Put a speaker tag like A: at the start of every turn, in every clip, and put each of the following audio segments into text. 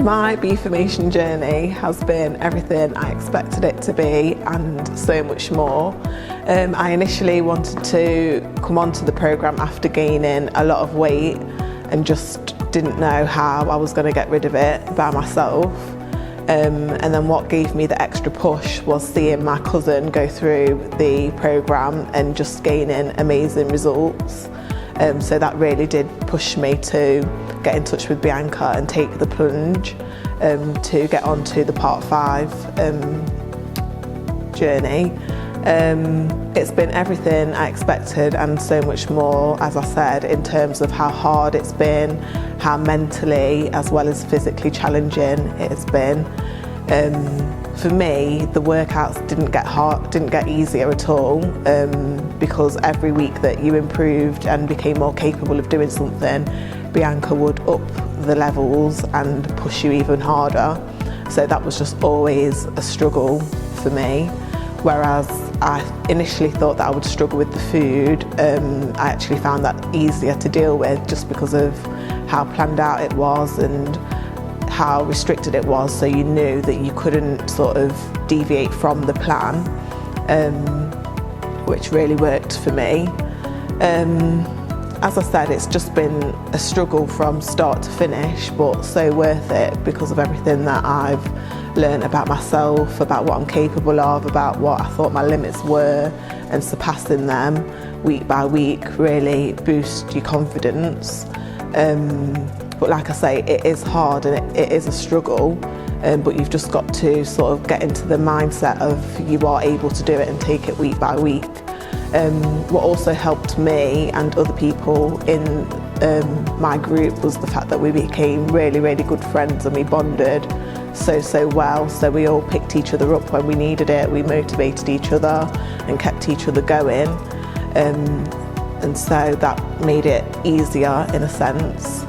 A: My Beeformation journey has been everything I expected it to be and so much more. I initially wanted to come onto the programme after gaining a lot of weight and just didn't know how I was going to get rid of it by myself. And then what gave me the extra push was seeing my cousin go through the programme and just gaining amazing results. So that really did push me to get in touch with Bianca and take the plunge to get onto the Part 5 journey. It's been everything I expected and so much more, as I said, in terms of how hard it's been, how mentally as well as physically challenging it has been. For me, the workouts didn't get easier at all, because every week that you improved and became more capable of doing something, Bianca would up the levels and push you even harder. So that was just always a struggle for me. Whereas I initially thought that I would struggle with the food, I actually found that easier to deal with just because of how planned out it was and how restricted it was, so you knew that you couldn't sort of deviate from the plan, which really worked for me. As I said, it's just been a struggle from start to finish, but so worth it because of everything that I've learned about myself, about what I'm capable of, about what I thought my limits were, and surpassing them week by week really boost your confidence. But like I say, it is hard and it is a struggle, but you've just got to sort of get into the mindset of you are able to do it and take it week by week. What also helped me and other people in my group was the fact that we became really, really good friends and we bonded so well. So we all picked each other up when we needed it, we motivated each other and kept each other going. And so that made it easier in a sense.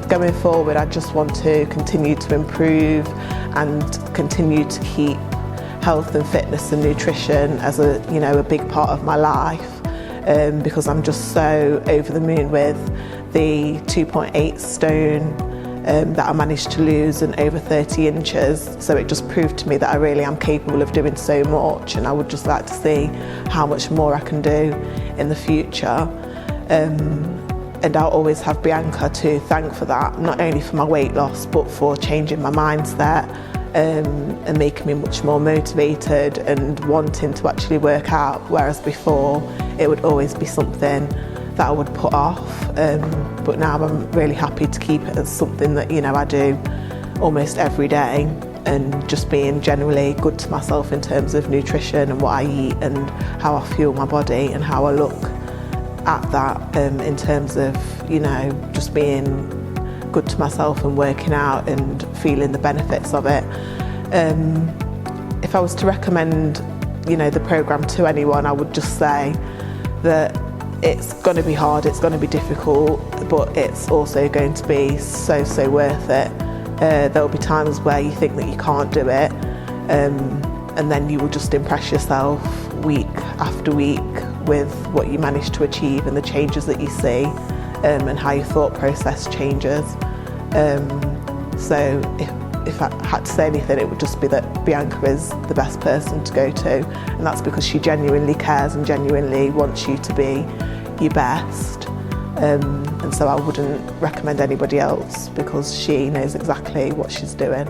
A: Going forward, I just want to continue to improve and continue to keep health and fitness and nutrition as a big part of my life, because I'm just so over the moon with the 2.8 stone that I managed to lose and over 30 inches. So it just proved to me that I really am capable of doing so much, and I would just like to see how much more I can do in the future. And I'll always have Bianca to thank for that, not only for my weight loss but for changing my mindset and making me much more motivated and wanting to actually work out, whereas before it would always be something that I would put off. But now I'm really happy to keep it as something that I do almost every day, and just being generally good to myself in terms of nutrition and what I eat and how I fuel my body and how I look at that, in terms of just being good to myself and working out and feeling the benefits of it. If I was to recommend the programme to anyone, I would just say that it's going to be hard, it's going to be difficult, but it's also going to be so worth it. There'll be times where you think that you can't do it, and then you will just impress yourself week after week with what you manage to achieve and the changes that you see, and how your thought process changes. So if I had to say anything, it would just be that Bianca is the best person to go to, and that's because she genuinely cares and genuinely wants you to be your best. And so I wouldn't recommend anybody else because she knows exactly what she's doing.